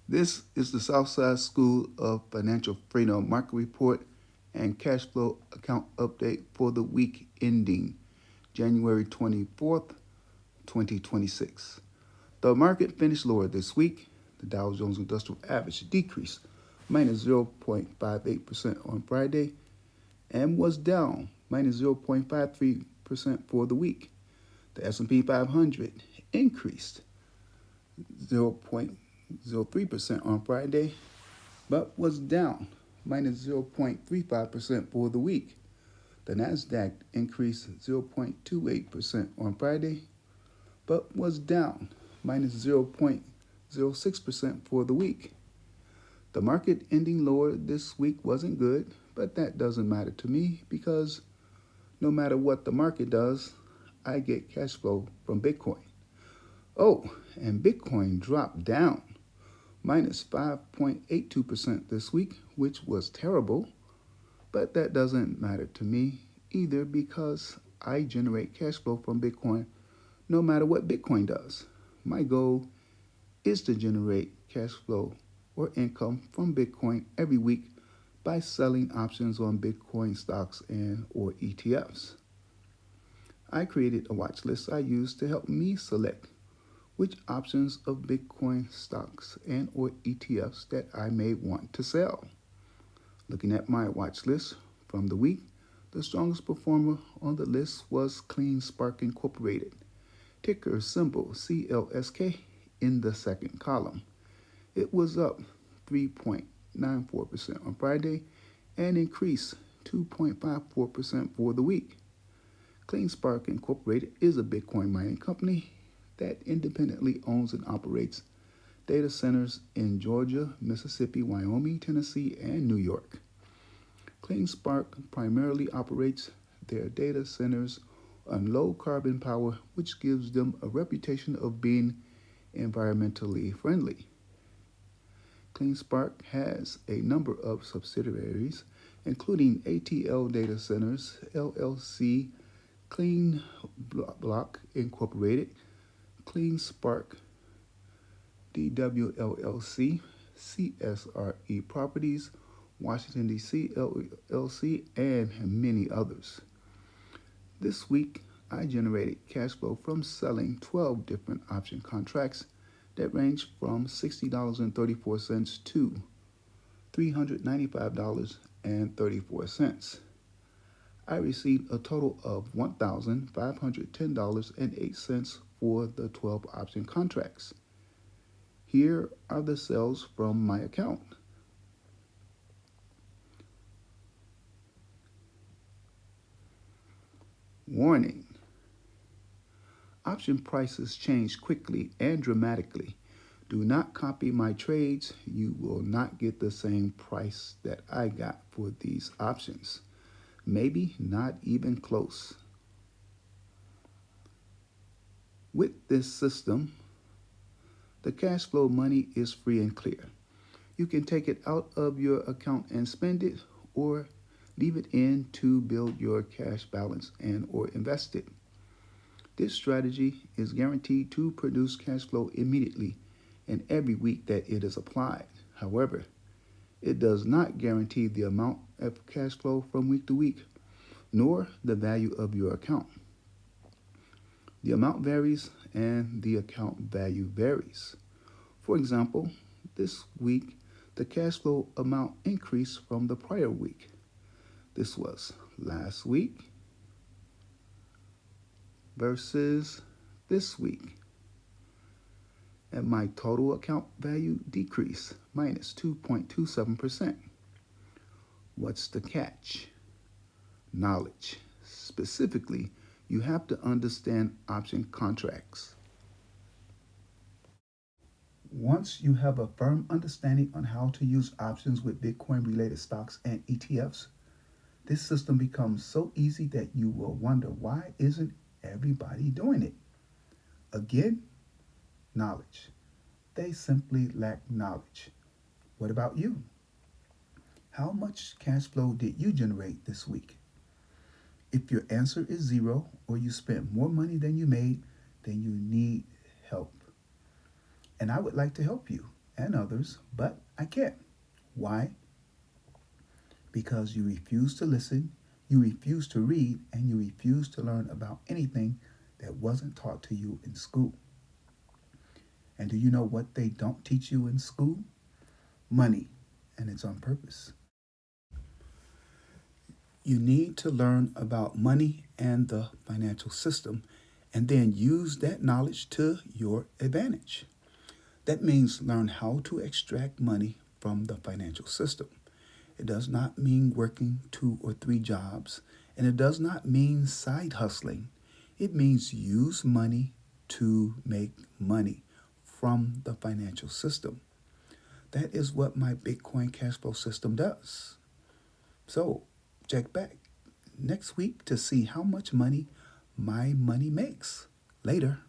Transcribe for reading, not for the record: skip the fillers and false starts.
This is the Southside School of Financial Freedom Market Report and Cash Flow Account Update for the week ending January 24th, 2026. The market finished lower this week. The Dow Jones Industrial Average decreased minus 0.58% on Friday and was down minus 0.53% for the week. The S&P 500 increased 0.03% on Friday, but was down minus 0.35% for the week. The Nasdaq increased 0.28% on Friday, but was down minus 0.06% for the week. The market ending lower this week wasn't good, but that doesn't matter to me because no matter what the market does, I get cash flow from Bitcoin. Oh, and Bitcoin dropped down minus 5.82% this week, which was terrible, but that doesn't matter to me either because I generate cash flow from Bitcoin no matter what Bitcoin does. My goal is to generate cash flow or income from Bitcoin every week by selling options on Bitcoin stocks and or ETFs. I created a watch list I use to help me select which options of Bitcoin stocks and or ETFs that I may want to sell. Looking at my watch list from the week, the strongest performer on the list was CleanSpark Incorporated, ticker symbol CLSK in the second column. It was up 3.94% on Friday and increased 2.54% for the week. CleanSpark Incorporated is a Bitcoin mining company that independently owns and operates data centers in Georgia, Mississippi, Wyoming, Tennessee, and New York. CleanSpark primarily operates their data centers on low carbon power, which gives them a reputation of being environmentally friendly. CleanSpark has a number of subsidiaries, including ATL Data Centers, LLC, Clean Block Incorporated, CleanSpark, DWLLC, CSRE Properties, Washington, D.C. LLC, and many others. This week, I generated cash flow from selling 12 different option contracts that range from $60.34 to $395.34. I received a total of $1,510.08 for the 12 option contracts. Here are the sales from my account. Warning: option prices change quickly and dramatically. Do not copy my trades. You will not get the same price that I got for these options. Maybe not even close. With this system, the cash flow money is free and clear. You can take it out of your account and spend it, or leave it in to build your cash balance and or invest it. This strategy is guaranteed to produce cash flow immediately and every week that it is applied. However, it does not guarantee the amount of cash flow from week to week, nor the value of your account. The amount varies and the account value varies. For example, this week, the cash flow amount increased from the prior week. This was last week versus this week. And my total account value decreased minus 2.27%. What's the catch? Knowledge. Specifically, you have to understand option contracts. Once you have a firm understanding on how to use options with Bitcoin related stocks and ETFs, this system becomes so easy that you will wonder why isn't everybody doing it? Again, knowledge. They simply lack knowledge. What about you? How much cash flow did you generate this week? If your answer is zero or you spent more money than you made, then you need help. And I would like to help you. and others, but I can't. Why? Because you refuse to listen, you refuse to read, and you refuse to learn about anything that wasn't taught to you in school. And do you know what they don't teach you in school? Money, and it's on purpose. You need to learn about money and the financial system and then use that knowledge to your advantage. That means learn how to extract money from the financial system. It does not mean working 2 or 3 jobs, and it does not mean side hustling. It means use money to make money from the financial system. That is what my Bitcoin cash flow system does. So, check back next week to see how much money my money makes. Later.